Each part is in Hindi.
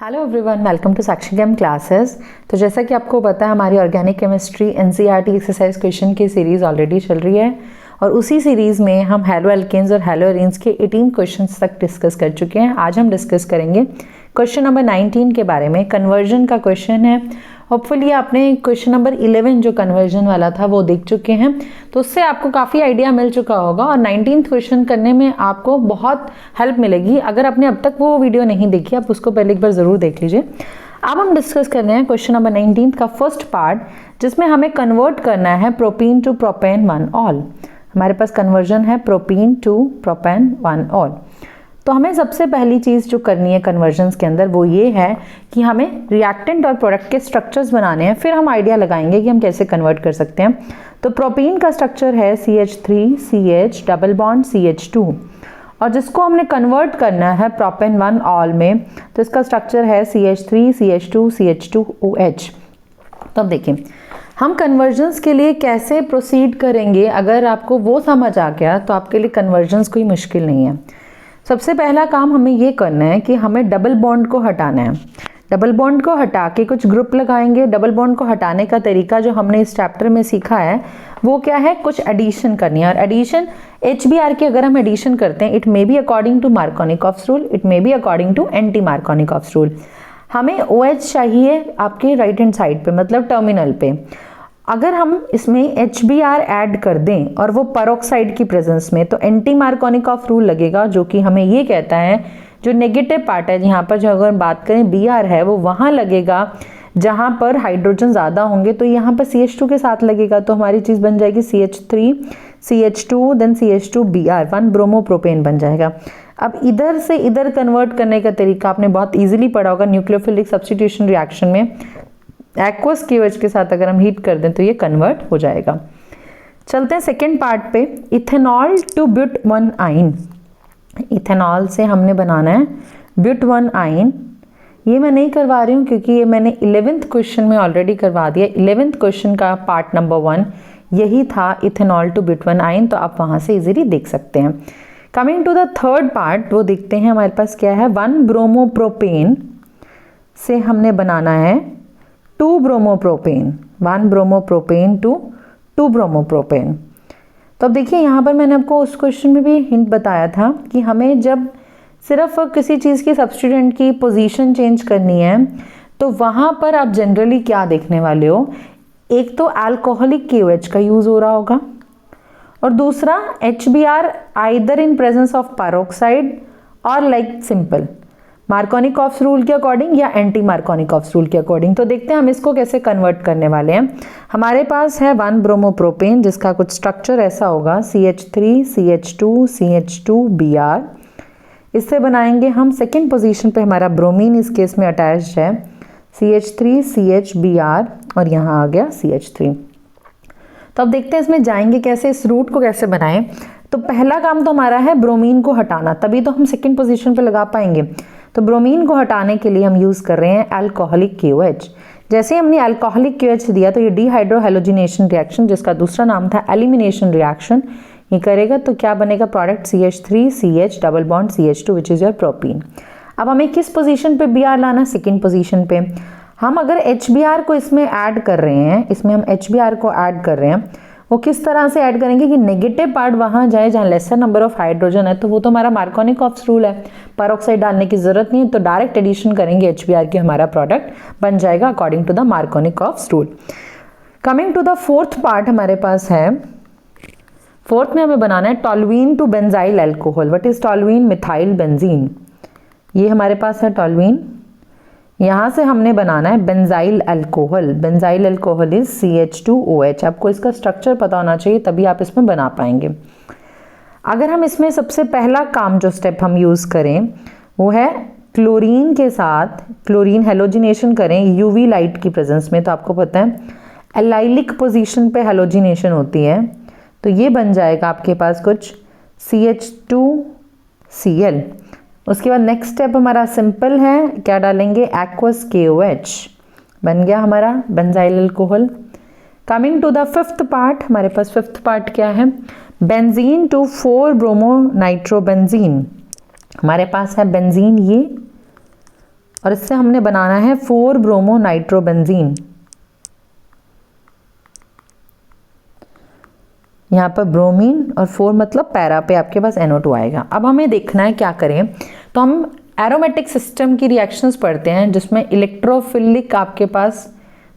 Hello everyone, welcome to Sakshi chem classes. तो जैसा कि आपको पता है, हमारी organic chemistry NCERT exercise question की सीरीज़ ऑलरेडी चल रही है और उसी सीरीज़ में हम हैलो एल्केन्स और हैलो एरीन्स के 18 क्वेश्चंस तक डिस्कस कर चुके हैं। आज हम डिस्कस करेंगे क्वेश्चन नंबर 19 के बारे में। कन्वर्जन का क्वेश्चन है। होपफुली आपने क्वेश्चन नंबर 11 जो कन्वर्जन वाला था वो देख चुके हैं, तो उससे आपको काफ़ी आइडिया मिल चुका होगा और 19th क्वेश्चन करने में आपको बहुत हेल्प मिलेगी। अगर आपने अब तक वो वीडियो नहीं देखी, आप उसको पहले एक बार ज़रूर देख लीजिए। अब हम डिस्कस कर रहे हैं क्वेश्चन नंबर 19 का फर्स्ट पार्ट, जिसमें हमें कन्वर्ट करना है प्रोपीन टू प्रोपेन 1 ऑल। हमारे पास कन्वर्जन है प्रोपीन टू प्रोपेन 1 ऑल। तो हमें सबसे पहली चीज़ जो करनी है कन्वर्जन्स के अंदर वो ये है कि हमें रिएक्टेंट और प्रोडक्ट के स्ट्रक्चर्स बनाने हैं, फिर हम आइडिया लगाएंगे कि हम कैसे कन्वर्ट कर सकते हैं। तो प्रोपीन का स्ट्रक्चर है CH3CH डबल बॉन्ड CH2 और जिसको हमने कन्वर्ट करना है प्रोपेन 1 ऑल में, तो इसका स्ट्रक्चर है CH3CH2 CH2OH। तो अब देखिए हम कन्वर्जन्स के लिए कैसे प्रोसीड करेंगे। अगर आपको वो समझ आ गया तो आपके लिए कन्वर्जन्स कोई मुश्किल नहीं है। सबसे पहला काम हमें ये करना है कि हमें डबल बॉन्ड को हटाना है। डबल बॉन्ड को हटा के कुछ ग्रुप लगाएंगे। डबल बॉन्ड को हटाने का तरीका जो हमने इस चैप्टर में सीखा है वो क्या है, कुछ एडिशन करनी है। और एडिशन HBr की अगर हम एडिशन करते हैं, it may be according to Markovnikov's rule, it may be according to anti Markovnikov's rule. हमें OH चाहिए आपके राइट हैंड साइड पे, मतलब टर्मिनल पे। अगर हम इसमें HBr ऐड कर दें और वो पेरोक्साइड की प्रेजेंस में, तो एंटी मार्कोनिकॉफ रूल लगेगा, जो कि हमें ये कहता है जो नेगेटिव पार्ट है, यहाँ पर जो अगर बात करें Br है, वो वहाँ लगेगा जहाँ पर हाइड्रोजन ज़्यादा होंगे, तो यहाँ पर CH2 के साथ लगेगा। तो हमारी चीज़ बन जाएगी CH3 CH2 then CH2Br 1 bromopropane बन जाएगा। अब इधर से इधर कन्वर्ट करने का तरीका आपने बहुत ईजिली पढ़ा होगा न्यूक्लियोफिलिक सब्स्टिट्यूशन रिएक्शन में। एक्वस KOH के साथ अगर हम हीट कर दें तो ये कन्वर्ट हो जाएगा। चलते हैं सेकेंड पार्ट पे, इथेनॉल टू ब्यूट 1 आइन। इथेनॉल से हमने बनाना है ब्यूट 1 आइन। ये मैं नहीं करवा रही हूँ क्योंकि ये मैंने 11th क्वेश्चन में ऑलरेडी करवा दिया। 11th क्वेश्चन का पार्ट नंबर 1 यही था, इथेनॉल टू ब्यूट 1 आइन, तो आप वहाँ से इजीली देख सकते हैं। Coming to the third part, वो देखते हैं हमारे पास क्या है। 1 ब्रोमोप्रोपेन से हमने बनाना है 2 ब्रोमोप्रोपेन। 1 bromopropane to 2 bromopropane. तो अब देखिए यहाँ पर मैंने आपको उस क्वेश्चन में भी हिंट बताया था कि हमें जब सिर्फ किसी चीज़ की सब्स्टिट्यूएंट की पोजीशन चेंज करनी है तो वहाँ पर आप जनरली क्या देखने वाले हो, एक तो अल्कोहलिक KOH का यूज़ हो रहा होगा और दूसरा HBr either in presence of peroxide और लाइक सिंपल मार्कोनिकॉफ्स रूल के अकॉर्डिंग या एंटी मार्कोनिकॉफ्स रूल के अकॉर्डिंग। तो देखते हैं हम इसको कैसे कन्वर्ट करने वाले हैं। हमारे पास है 1 ब्रोमोप्रोपेन जिसका कुछ स्ट्रक्चर ऐसा होगा CH3 CH2 CH2Br। इससे बनाएंगे हम सेकेंड पोजीशन पे हमारा ब्रोमीन इस केस में अटैच्ड है CH3 CHBr और यहाँ आ गया CH3। तो अब देखते हैं इसमें जाएंगे कैसे, इस रूट को कैसे बनाएं। तो पहला काम तो हमारा है ब्रोमीन को हटाना, तभी तो हम सेकेंड पोजीशन पे लगा पाएंगे। तो ब्रोमीन को हटाने के लिए हम यूज़ कर रहे हैं अल्कोहलिक KOH। जैसे ही हमने अल्कोहलिक KOH दिया तो ये डिहाइड्रोहेलोजिनेशन रिएक्शन, जिसका दूसरा नाम था एलिमिनेशन रिएक्शन, ये करेगा। तो क्या बनेगा product CH3CH double bond CH2 which is your propene. अब हमें किस पोजीशन पे Br लाना, सेकेंड पोजीशन पे। हम अगर HBr को इसमें ऐड कर रहे हैं, इसमें हम HBr को ऐड कर रहे हैं, वो किस तरह से ऐड करेंगे कि नेगेटिव पार्ट वहाँ जाए जहाँ लेसर नंबर ऑफ हाइड्रोजन है। तो वो तो हमारा मार्कोनिकॉफ्स रूल है, पेरोक्साइड डालने की जरूरत नहीं है, तो डायरेक्ट एडिशन करेंगे HBr की, हमारा प्रोडक्ट बन जाएगा according to the Markovnikov's rule. Coming to the fourth part हमारे पास है, फोर्थ में हमें बनाना है toluene to benzyl alcohol. What is toluene? Methyl benzene. ये हमारे पास है टॉल्यूइन, यहाँ से हमने बनाना है benzyl alcohol. Benzyl alcohol is CH2OH। आपको इसका स्ट्रक्चर पता होना चाहिए तभी आप इसमें बना पाएंगे। अगर हम इसमें सबसे पहला काम जो स्टेप हम यूज़ करें वो है क्लोरीन के साथ क्लोरीन हेलोजिनेशन करें UV लाइट की प्रेजेंस में। तो आपको पता है एलाइलिक पोजीशन पे हेलोजिनेशन होती है, तो ये बन जाएगा आपके पास कुछ CH2Cl। उसके बाद नेक्स्ट स्टेप हमारा सिंपल है, क्या डालेंगे, एक्वस KOH, बन गया हमारा benzyl alcohol. Coming to the fifth part, हमारे पास फिफ्थ पार्ट क्या है, बेंजीन टू 4 ब्रोमो नाइट्रोबेंजीन। हमारे पास है बेंजीन ये और इससे हमने बनाना है 4 ब्रोमो नाइट्रोबेंजीन। यहाँ पर ब्रोमीन और 4 मतलब पैरा पे आपके पास NO2 आएगा। अब हमें देखना है क्या करें, तो हम एरोमेटिक सिस्टम की रिएक्शंस पढ़ते हैं जिसमें इलेक्ट्रोफिलिक आपके पास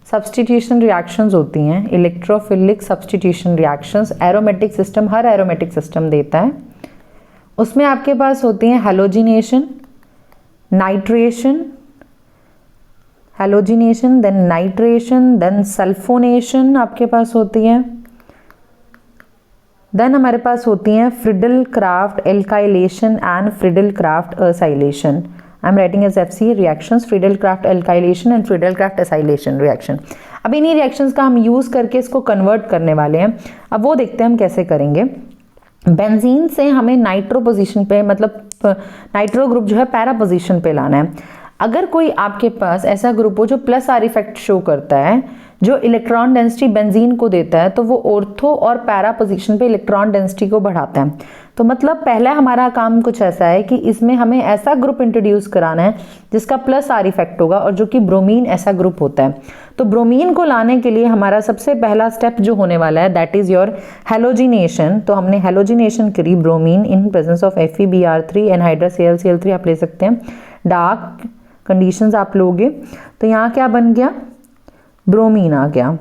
सब्स्टिट्यूशन रिएक्शंस होती हैं। Electrophilic substitution reactions aromatic system, हर एरोमेटिक सिस्टम देता है। उसमें आपके पास होती हैं halogenation, nitration, halogenation then nitration then sulphonation आपके पास होती है। देन हमारे पास होती हैं Friedel Crafts alkylation and Friedel Crafts acylation. I am writing as FC reactions, Friedel Crafts alkylation and Friedel Crafts acylation reaction. अब इन्हीं रिएक्शंस का हम यूज़ करके इसको कन्वर्ट करने वाले हैं। अब वो देखते हैं हम कैसे करेंगे। बेंजीन से हमें नाइट्रो पोजीशन पे, मतलब नाइट्रो ग्रुप जो है पैरा पोजीशन पे लाना है। अगर कोई आपके पास ऐसा ग्रुप हो जो +R इफेक्ट शो करता है, जो इलेक्ट्रॉन डेंसिटी बेंजीन को देता है, तो वो ऑर्थो और पैरा पोजीशन पे इलेक्ट्रॉन डेंसिटी को बढ़ाता है। तो मतलब पहला हमारा काम कुछ ऐसा है कि इसमें हमें ऐसा ग्रुप इंट्रोड्यूस कराना है जिसका +R इफेक्ट होगा, और जो कि ब्रोमीन ऐसा ग्रुप होता है। तो ब्रोमीन को लाने के लिए हमारा सबसे पहला स्टेप जो होने वाला है दैट इज योर हैलोजिनेशन। तो हमने हैलोजिनेशन करी bromine in presence of FeBr3 anhydrous ClCl3 आप ले सकते हैं। डार्क कंडीशंस आप लोगे तो यहाँ क्या बन गया, ब्रोमीन आ गया।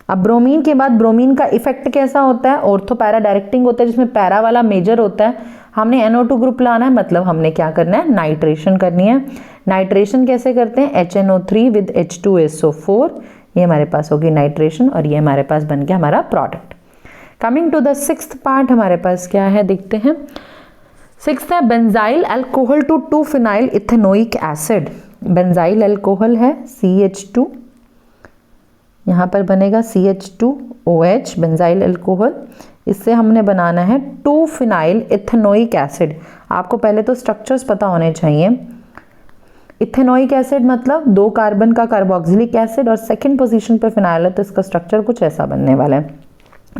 अब ब्रोमीन के बाद ब्रोमीन का इफेक्ट कैसा होता है, ऑर्थो पैरा डायरेक्टिंग होता है, जिसमें पैरा वाला मेजर होता है। हमने NO2 ग्रुप लाना है, मतलब हमने क्या करना है, नाइट्रेशन करनी है। नाइट्रेशन कैसे करते हैं, HNO3 विद H2SO4, ये हमारे पास होगी नाइट्रेशन, और ये हमारे पास बन गया हमारा product. Coming to the 6th part, हमारे पास क्या है देखते हैं। 6th है benzyl alcohol to two phenyl ethanoic acid. Benzyl alcohol है CH2, यहाँ पर बनेगा CH2OH बेंजाइल अल्कोहल। इससे हमने बनाना है 2-फिनाइल इथेनोइक एसिड। आपको पहले तो स्ट्रक्चर्स पता होने चाहिए। इथेनोइक एसिड मतलब 2 कार्बन का कार्बोक्सिलिक एसिड और सेकंड पोजीशन पे फिनाइल है, तो इसका स्ट्रक्चर कुछ ऐसा बनने वाला है।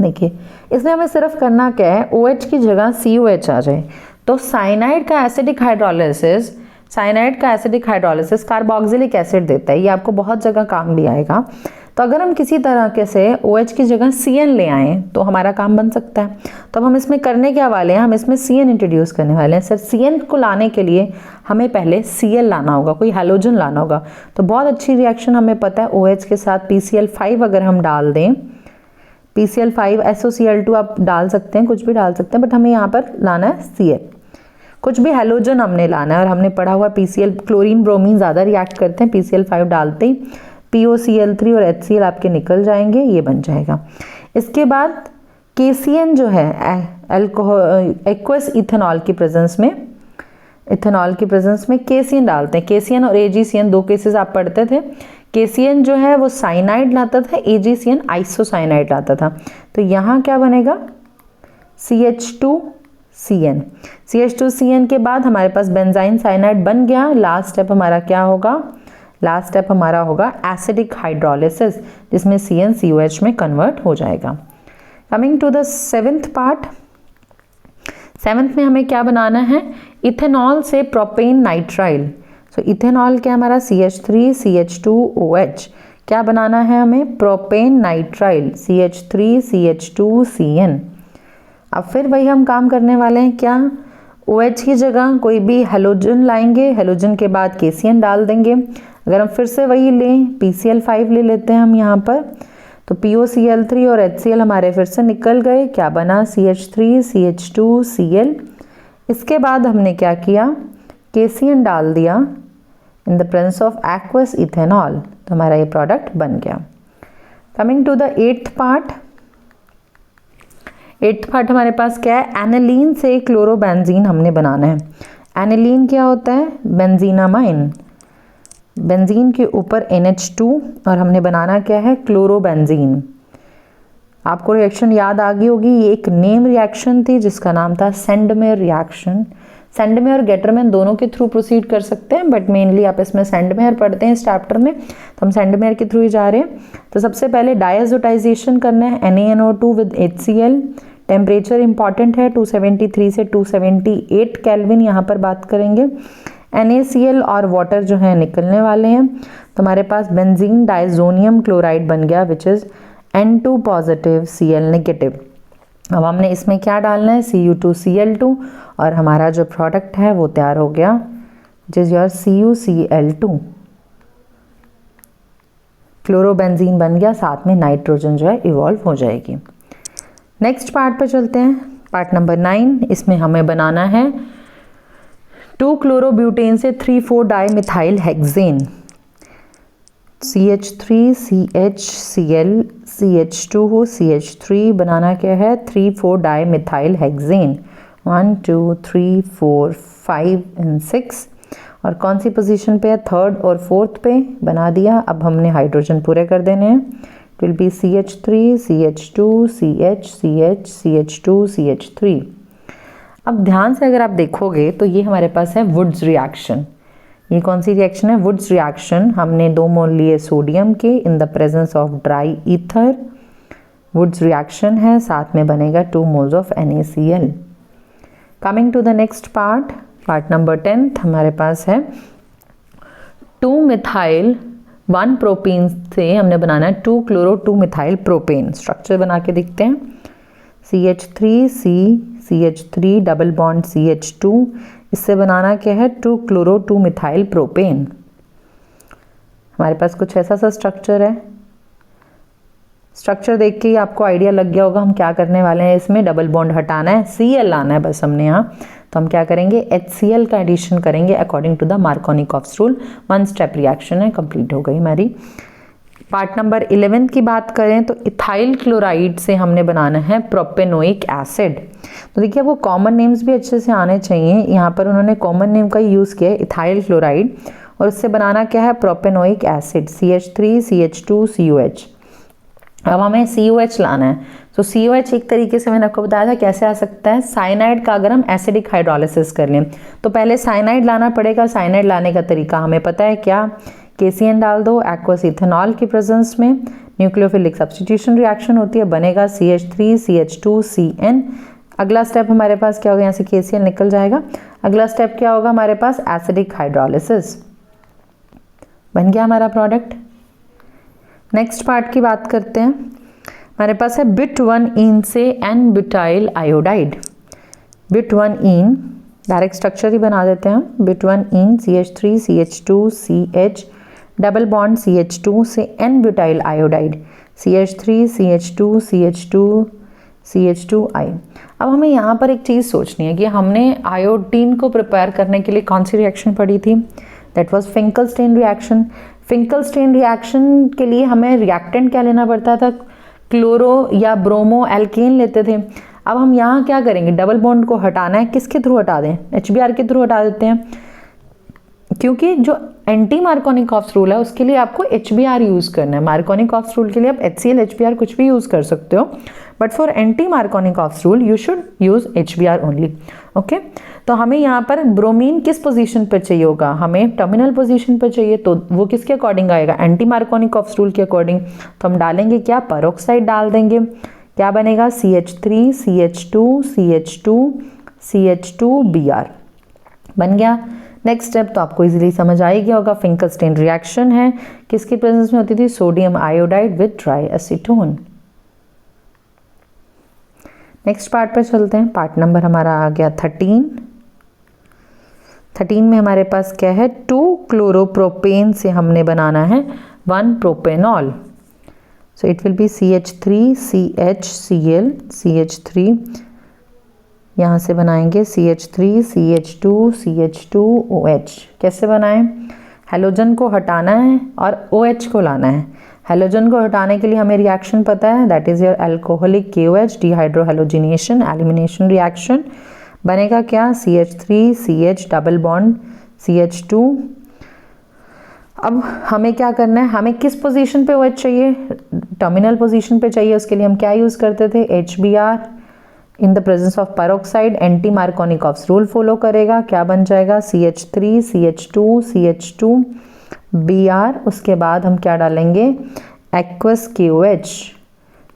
देखिए इसमें हमें सिर्फ करना क्या है, OH की जगह COH आ जाए। तो साइनाइड का एसिडिक हाइड्रोलिसिस कार्बोक्सिलिक एसिड देता है, ये आपको बहुत जगह काम भी आएगा। तो अगर हम किसी तरह के से OH की जगह CN ले आएँ तो हमारा काम बन सकता है। तो अब हम इसमें करने क्या वाले हैं, हम इसमें CN इंट्रोड्यूस करने वाले हैं। सर CN को लाने के लिए हमें पहले Cl लाना होगा, कोई हैलोजन लाना होगा। तो बहुत अच्छी रिएक्शन हमें पता है, OH के साथ PCl5 अगर हम डाल दें, PCl5 SOCl2 आप डाल सकते हैं, कुछ भी डाल सकते हैं, बट हमें यहाँ पर लाना है Cl। कुछ भी हैलोजन हमने लाना है, और हमने पढ़ा हुआ PCl क्लोरीन ब्रोमीन ज़्यादा रिएक्ट करते हैं, PCl5 डालते ही POCl3 और HCl आपके निकल जाएंगे, ये बन जाएगा। इसके बाद KCN जो है अल्कोहल एक्वस इथेनॉल की प्रेजेंस में KCN डालते हैं। KCN और AgCN 2 केसेस आप पढ़ते थे। KCN जो है वो साइनाइड लाता था, AgCN आइसोसाइनाइड लाता था। तो यहाँ क्या बनेगा, CH2CN के बाद हमारे पास बेंजाइन साइनाइड बन गया। लास्ट स्टेप हमारा होगा एसिडिक हाइड्रोलिसिस, जिसमें CN COH में कन्वर्ट हो जाएगा। Coming to the 7th part, 7th में हमें क्या बनाना है, इथेनॉल से प्रोपेन नाइट्राइल। सो इथेनॉल क्या हमारा CH3CH2OH, क्या बनाना है हमें, प्रोपेन नाइट्राइल CH3CH2CN। अब फिर वही हम काम करने वाले हैं, क्या, OH की जगह कोई भी हैलोजन लाएंगे, हैलोजन के बाद KCN डाल देंगे। अगर हम फिर से वही लें, PCl5 ले लेते हैं हम यहाँ पर, तो POCl3 और HCl हमारे फिर से निकल गए, क्या बना, CH3CH2Cl। इसके बाद हमने क्या किया, KCN डाल दिया in the presence of aqueous ethanol, तो हमारा ये प्रोडक्ट बन गया। Coming to the 8th part, 8th part हमारे पास क्या है, एनिलीन से क्लोरोबेंजीन हमने बनाना है। एनिलीन क्या होता है, बेंजीनामाइन, बेंजीन के ऊपर NH2, और हमने बनाना क्या है, क्लोरोबेंजीन। आपको रिएक्शन याद आ गई होगी, ये एक नेम रिएक्शन थी जिसका नाम था सेंडमेयर रिएक्शन। सेंडमेयर और गेटरमैन दोनों के थ्रू प्रोसीड कर सकते हैं, बट मेनली आप इसमें सेंडमेयर पढ़ते हैं इस चैप्टर में, तो हम सेंडमेयर के थ्रू ही जा रहे हैं। तो सबसे पहले डायजोटाइजेशन करना है, NaNO2 with HCl। Temperature important है, 273 से 278 केल्विन यहाँ पर बात करेंगे। NaCl और वाटर जो है निकलने वाले हैं, तो हमारे पास बेंजीन डाइजोनियम क्लोराइड बन गया which is N2 positive Cl negative. अब हमने इसमें क्या डालना है, Cu2Cl2 और हमारा जो प्रोडक्ट है वो तैयार हो गया which is your CuCl2। Chlorobenzene बन गया, साथ में नाइट्रोजन जो है इवॉल्व हो जाएगी। नेक्स्ट पार्ट पे चलते हैं, पार्ट नंबर 9। इसमें हमें बनाना है 2 क्लोरोब्यूटेन से 3,4 di methyl hexane, CH3 CHCl CH2 CH3 बनाना क्या है, 3,4 डाई मिथाइल हेक्सेन, 1 2 3 4 5 एंड 6। और कौन सी पोजीशन पे है, 3rd और 4th पे बना दिया। अब हमने हाइड्रोजन पूरे कर देने हैं, it will be CH3 CH2 CH CH CH2 CH3। अब ध्यान से अगर आप देखोगे तो ये हमारे पास है वुड्स रिएक्शन। ये कौन सी रिएक्शन है, वुड्स रिएक्शन। हमने 2 मोल लिए सोडियम के in the presence of dry ether, Wurtz reaction है, साथ में बनेगा 2 moles of NaCl। Coming to the next part, part number 10 हमारे पास है 2 मिथाइल 1 प्रोपेन से हमने बनाना है 2 क्लोरो 2 मिथाइल प्रोपेन। स्ट्रक्चर बना के देखते हैं, CH3C CH3 double bond CH2, इससे बनाना क्या है 2 क्लोरो 2 मिथाइल प्रोपेन। हमारे पास कुछ ऐसा सा स्ट्रक्चर है। स्ट्रक्चर देख के ही आपको आइडिया लग गया होगा हम क्या करने वाले हैं। इसमें डबल बॉन्ड हटाना है, Cl लाना है बस हमने यहाँ। तो हम क्या करेंगे, HCl का एडिशन करेंगे according to the Markovnikov's rule. 1 step reaction है, कंप्लीट हो गई हमारी। पार्ट नंबर 11 की बात करें तो इथाइल क्लोराइड से हमने बनाना है प्रोपेनोइक एसिड। तो देखिए वो कॉमन नेम्स भी अच्छे से आने चाहिए। यहाँ पर उन्होंने कॉमन नेम का यूज़ किया है इथाइल क्लोराइड, और उससे बनाना क्या है propanoic acid, CH3 CH2 COH। अब हमें COH लाना है। तो COH एक तरीके से मैंने आपको बताया था कैसे आ सकता है, साइनाइड का अगर हम एसिडिक हाइड्रोलिसिस कर लें तो पहले साइनाइड लाना पड़ेगा। साइनाइड लाने का तरीका हमें पता है क्या, KCN डाल दो एक्वस इथेनॉल की प्रेजेंस में, न्यूक्लियोफिलिक सब्स्टिट्यूशन रिएक्शन होती है, बनेगा CH3 CH2 CN। अगला स्टेप हमारे पास क्या होगा, यहाँ से KCl निकल जाएगा। अगला स्टेप क्या होगा हमारे पास, एसिडिक हाइड्रोलिसिस, बन गया हमारा प्रोडक्ट। नेक्स्ट पार्ट की बात करते हैं, हमारे पास है But1ene से N-ब्यूटाइल आयोडाइड। But1ene डायरेक्ट स्ट्रक्चर ही बना देते हैं हम, But1ene CH3 CH2 CH double bond CH2 से N-ब्यूटाइल iodide, CH3 CH2 CH2 CH2I। अब हमें यहाँ पर एक चीज़ सोचनी है कि हमने आयोडीन को प्रिपेयर करने के लिए कौन सी रिएक्शन पढ़ी थी, दैट वाज फिंकलस्टेन रिएक्शन। फिंकलस्टेन रिएक्शन के लिए हमें रिएक्टेंट क्या लेना पड़ता था, क्लोरो या ब्रोमो एल्केन लेते थे। अब हम यहाँ क्या करेंगे, डबल बॉन्ड को हटाना है, किसके थ्रू हटा दें, HBr के थ्रू हटा देते हैं, क्योंकि जो एंटी मार्कोनिकॉफ्स रूल है उसके लिए आपको HBr यूज़ करना है। मार्कोनिकॉफ्स रूल के लिए आप HCl HBr कुछ भी यूज़ कर सकते हो, but for anti Markovnikov's rule you should use HBr only. Okay, तो हमें यहाँ पर ब्रोमीन किस पोजीशन पर चाहिए होगा, हमें टर्मिनल पोजीशन पर चाहिए, तो वो किसके अकॉर्डिंग आएगा, एंटी मार्कोनिकॉफ्स रूल के अकॉर्डिंग। तो हम डालेंगे क्या, पेरोक्साइड डाल देंगे, क्या बनेगा CH3 CH2 CH2 CH2Br, बन गया। नेक्स्ट स्टेप तो आपको इजीली समझ आ ही गया होगा, फिंकलस्टेन रिएक्शन है, किसकी प्रेजेंस में होती थी, sodium iodide with try acetone. Next part पर चलते हैं, पार्ट नंबर हमारा आ गया 13। 13 में हमारे पास क्या है, 2 क्लोरोप्रोपेन से हमने बनाना है 1 propanol. So it will be CH3 CHCl CH3, यहाँ से बनाएंगे CH3 CH2 CH2OH। कैसे बनाएं, हेलोजन को हटाना है और OH को लाना है। हेलोजन को हटाने के लिए हमें रिएक्शन पता है, that is your alcoholic KOH dehydrohalogenation elimination reaction. बनेगा क्या, CH3 CH double bond CH2। अब हमें क्या करना है, हमें किस पोजीशन पे OH चाहिए, टर्मिनल पोजीशन पे चाहिए। उसके लिए हम क्या यूज़ करते थे, HBr in the presence of peroxide, anti Markovnikov's rule follow करेगा, क्या बन जाएगा CH3 CH2 CH2Br। उसके बाद हम क्या डालेंगे, aqueous KOH,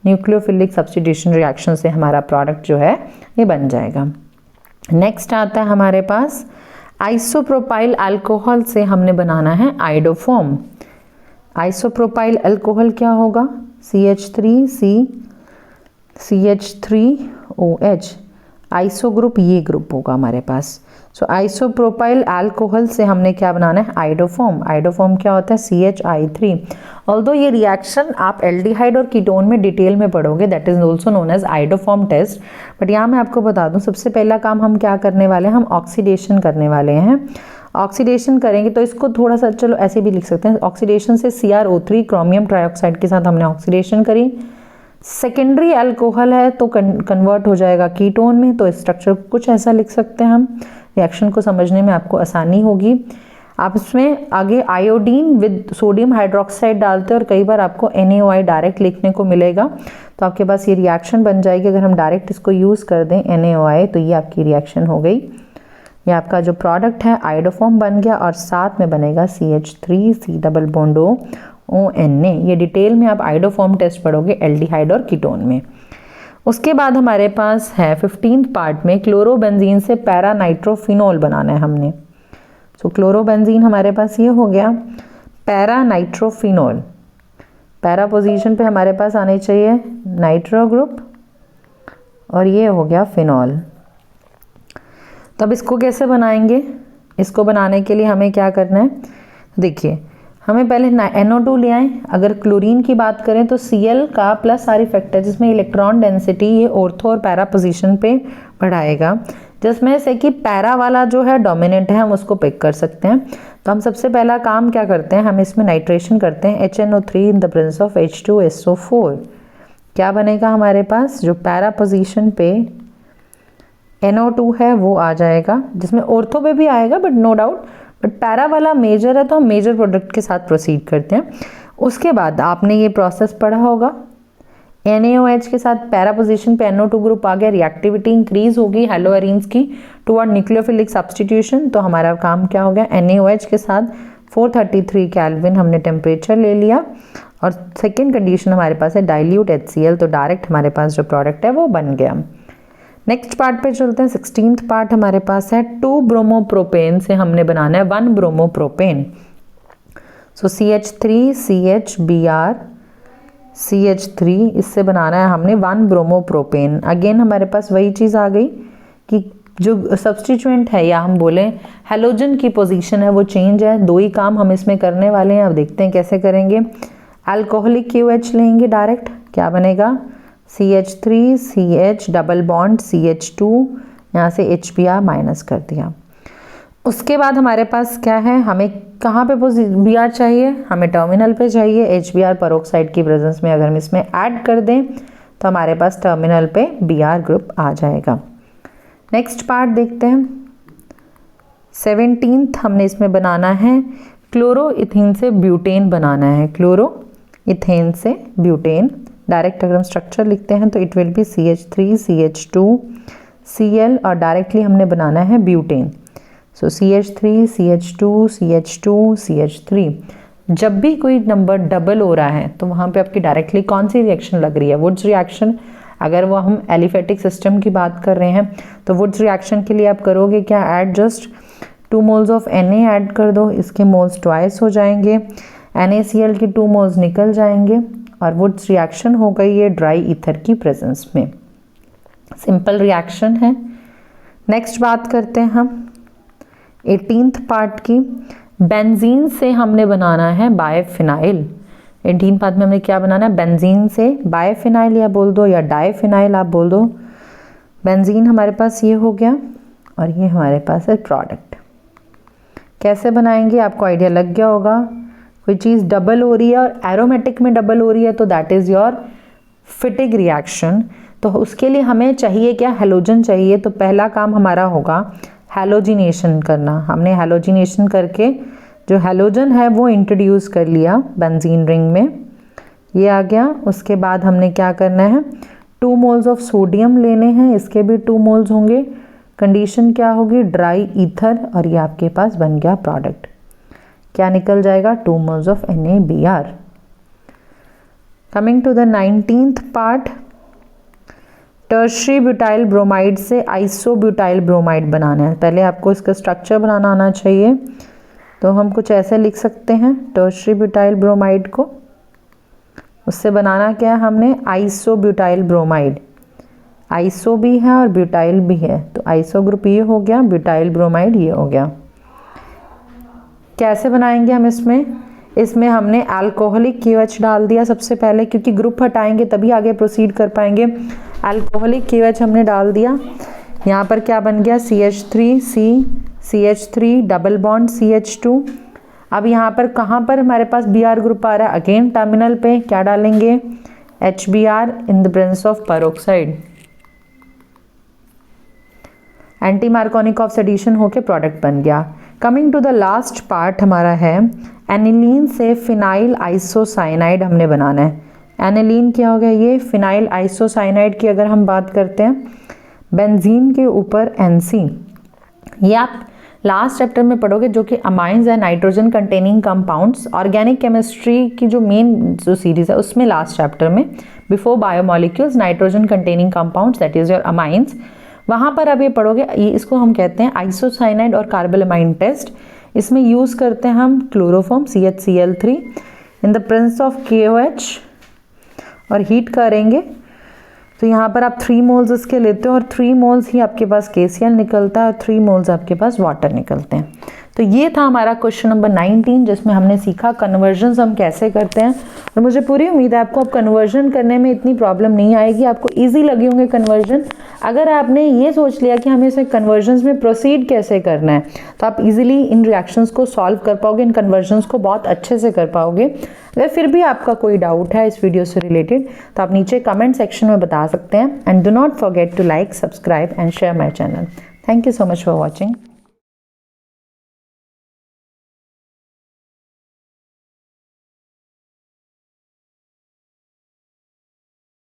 nucleophilic substitution reaction से हमारा प्रोडक्ट जो है ये बन जाएगा। नेक्स्ट आता है हमारे पास आइसोप्रोपाइल अल्कोहल से हमने बनाना है आइडोफॉर्म। आइसोप्रोपाइल अल्कोहल क्या होगा? CH3CH3OH, आइसो ग्रुप ये ग्रुप होगा हमारे पास। सो आइसोप्रोपाइल अल्कोहल से हमने क्या बनाना है? आइडोफॉर्म। आइडोफॉर्म क्या होता है? CHI3। ऑल्दो ये रिएक्शन आप एल्डिहाइड और कीटोन में डिटेल में पढ़ोगे, that is also known as iodoform test. But यहाँ मैं आपको बता दूं, सबसे पहला काम हम क्या करने वाले हैं? हम ऑक्सीडेशन करने वाले हैं। ऑक्सीडेशन करेंगे तो इसको थोड़ा सा चलो ऐसे भी लिख सकते हैं, ऑक्सीडेशन से CrO3 क्रोमियम ट्राइऑक्साइड के साथ हमने ऑक्सीडेशन करी। सेकेंडरी अल्कोहल है तो कन्वर्ट हो जाएगा कीटोन में, तो स्ट्रक्चर कुछ ऐसा लिख सकते हैं हम। रिएक्शन को समझने में आपको आसानी होगी। आप इसमें आगे आयोडीन विद सोडियम हाइड्रोक्साइड डालते हैं और कई बार आपको NaOI डायरेक्ट लिखने को मिलेगा, तो आपके पास ये रिएक्शन बन जाएगी। अगर हम डायरेक्ट इसको यूज़ कर दें NaOI, तो ये आपकी रिएक्शन हो गई। ये आपका जो प्रोडक्ट है आइडोफॉर्म बन गया और साथ में बनेगा CH3C+ONA। ये डिटेल में आप आइडोफॉर्म टेस्ट पढ़ोगे एल्डिहाइड और कीटोन में। उसके बाद हमारे पास है 15th पार्ट में क्लोरोबेंजीन से पैरा नाइट्रोफिनॉल बनाना है हमने। सो क्लोरोबेंजीन हमारे पास ये हो गया पैरा नाइट्रोफिनॉल। पैरा पोजीशन पे हमारे पास आने चाहिए नाइट्रो ग्रुप और ये हो गया फिनॉल। तब इसको कैसे बनाएंगे? इसको बनाने के लिए हमें क्या करना है? देखिए, हमें पहले NO2 ले आए। अगर क्लोरीन की बात करें तो Cl का प्लस आर इफेक्ट है, जिसमें इलेक्ट्रॉन डेंसिटी ये ऑर्थो और पैरा पोजीशन पे बढ़ाएगा, जिसमें से कि पैरा वाला जो है डोमिनेंट है, हम उसको पिक कर सकते हैं। तो हम सबसे पहला काम क्या करते हैं? हम इसमें नाइट्रेशन करते हैं HNO3 in the presence of H2SO4। क्या बनेगा हमारे पास? जो पैरा पोजीशन पे NO2 है वो आ जाएगा, जिसमें ऑर्थो पे भी आएगा but no doubt, but para वाला मेजर है तो हम मेजर प्रोडक्ट के साथ प्रोसीड करते हैं। उसके बाद आपने ये प्रोसेस पढ़ा होगा, NaOH के साथ पैरा पोजीशन पे NO2 ग्रुप आ गया, रिएक्टिविटी इंक्रीज होगी हेलोएरीन्स की टुवर्ड न्यूक्लियोफिलिक सब्स्टिट्यूशन। तो हमारा काम क्या हो गया? NaOH के साथ 433 केल्विन हमने टेम्परेचर ले लिया और सेकेंड कंडीशन हमारे पास है डाइल्यूट HCl, तो डायरेक्ट हमारे पास जो प्रोडक्ट है वो बन गया। नेक्स्ट पार्ट पे चलते हैं। 16th पार्ट हमारे पास है 2 ब्रोमोप्रोपेन से हमने बनाना है 1 ब्रोमोप्रोपेन। सो CH3CHBr CH3 इससे बनाना है हमने 1 ब्रोमोप्रोपेन। अगेन हमारे पास वही चीज़ आ गई कि जो सब्स्टिट्यूएंट है या हम बोलें हेलोजन की पोजीशन है वो चेंज है। दो ही काम हम इसमें करने वाले हैं, अब देखते हैं कैसे करेंगे। अल्कोहलिक QH लेंगे डायरेक्ट, क्या बनेगा? CH3CH डबल बॉन्ड CH2, यहाँ से HBr माइनस कर दिया। उसके बाद हमारे पास क्या है? हमें कहाँ पे Br चाहिए? हमें टर्मिनल पे चाहिए। HBr पेरोक्साइड की प्रेजेंस में अगर हम इसमें ऐड कर दें तो हमारे पास टर्मिनल पे Br ग्रुप आ जाएगा। नेक्स्ट पार्ट देखते हैं। 17th हमने इसमें बनाना है क्लोरो इथेन से ब्यूटेन बनाना है। क्लोरो इथेन से ब्यूटेन, डायरेक्ट अगर हम स्ट्रक्चर लिखते हैं तो इट विल बी CH3CH2Cl और डायरेक्टली हमने बनाना है ब्यूटेन। सो CH3CH2CH2CH3। जब भी कोई नंबर डबल हो रहा है तो वहाँ पे आपकी डायरेक्टली कौन सी रिएक्शन लग रही है? Wurtz reaction. अगर वो हम एलिफेटिक सिस्टम की बात कर रहे हैं तो वुड्स रिएक्शन के लिए आप करोगे क्या? Add just 2 moles of Na add कर दो, इसके मोल्स ट्वाइस हो जाएंगे, NaCl की 2 मोल्स निकल जाएंगे और वुड्स रिएक्शन हो गई है ड्राई ईथर की प्रेजेंस में। सिंपल रिएक्शन है। नेक्स्ट बात करते हैं हम 18th पार्ट की। बेंजीन से हमने बनाना है बायफिनाइल। 18th पार्ट में हमने क्या बनाना है? बेंजीन से बायफिनाइल या बोल दो या डाइफिनाइल आप बोल दो। बेंजीन हमारे पास ये हो गया और ये हमारे पास है प्रोडक्ट। कैसे बनाएंगे आपको आइडिया लग गया होगा। कोई चीज़ डबल हो रही है और एरोमेटिक में डबल हो रही है तो दैट इज़ योर फिटिग रिएक्शन। तो उसके लिए हमें चाहिए क्या? हेलोजन चाहिए। तो पहला काम हमारा होगा हेलोजिनेशन करना। हमने हेलोजिनेशन करके जो हेलोजन है वो इंट्रोड्यूस कर लिया बेंजीन रिंग में, ये आ गया। उसके बाद हमने क्या करना है? 2 मोल्स ऑफ सोडियम लेने हैं, इसके भी 2 मोल्स होंगे। कंडीशन क्या होगी? ड्राई ईथर और ये आपके पास बन गया प्रोडक्ट। क्या निकल जाएगा? 2 moles of NaBr। Coming to the 19th part, tertiary butyl bromide से आइसोब्यूटाइल ब्रोमाइड बनाना है। पहले आपको इसका स्ट्रक्चर बनाना आना चाहिए, तो हम कुछ ऐसे लिख सकते हैं टर्शरी ब्यूटाइल ब्रोमाइड को। उससे बनाना क्या है हमने, आइसोब्यूटाइल ब्रोमाइड। आइसो भी है और ब्यूटाइल भी है, तो आइसो ग्रुप ये हो गया, ब्यूटाइल ब्रोमाइड ये हो गया। कैसे बनाएंगे हम इसमें हमने अल्कोहलिक KOH डाल दिया सबसे पहले, क्योंकि ग्रुप हटाएंगे तभी आगे प्रोसीड कर पाएंगे। अल्कोहलिक KOH हमने डाल दिया। यहाँ पर क्या बन गया, CH3 डबल बॉन्ड CH2। अब यहाँ पर कहाँ पर हमारे पास Br ग्रुप आ रहा है, अगेन टर्मिनल पे क्या डालेंगे, HBr in the presence of peroxide. Anti Markovnikov of addition होके प्रोडक्ट बन गया। Coming to the last part हमारा है एनिलीन से फिनाइल आइसोसाइनाइड हमने बनाना है। एनिलीन क्या हो गया, ये फिनाइल आइसोसाइनाइड की अगर हम बात करते हैं, बेंजीन के ऊपर NC, ये आप लास्ट चैप्टर में पढ़ोगे, जो कि amines and nitrogen containing compounds, organic chemistry की जो मेन जो सीरीज है उसमें लास्ट चैप्टर में before biomolecules nitrogen containing compounds that is your amines, वहाँ पर अब ये पढ़ोगे। ये इसको हम कहते हैं आइसोसाइनाइड और कार्बोलामाइन टेस्ट। इसमें यूज़ करते हैं हम chloroform CHCl3 in the presence of KOH और हीट करेंगे। तो यहाँ पर आप 3 मोल्स इसके लेते हो और 3 मोल्स ही आपके पास KCl निकलता है और 3 मोल्स आपके पास वाटर निकलते हैं। तो ये था हमारा क्वेश्चन नंबर 19, जिसमें हमने सीखा कन्वर्जन्स हम कैसे करते हैं। और मुझे पूरी उम्मीद है आपको अब कन्वर्जन करने में इतनी प्रॉब्लम नहीं आएगी, आपको इजी लगे होंगे कन्वर्जन। अगर आपने ये सोच लिया कि हमें इसे कन्वर्जन्स में प्रोसीड कैसे करना है, तो आप इजीली इन रिएक्शंस को सॉल्व कर पाओगे, इन कन्वर्जन्स को बहुत अच्छे से कर पाओगे। अगर फिर भी आपका कोई डाउट है इस वीडियो से रिलेटेड, तो आप नीचे कमेंट सेक्शन में बता सकते हैं। And do not forget to like, subscribe and share my channel. Thank you so much for watching.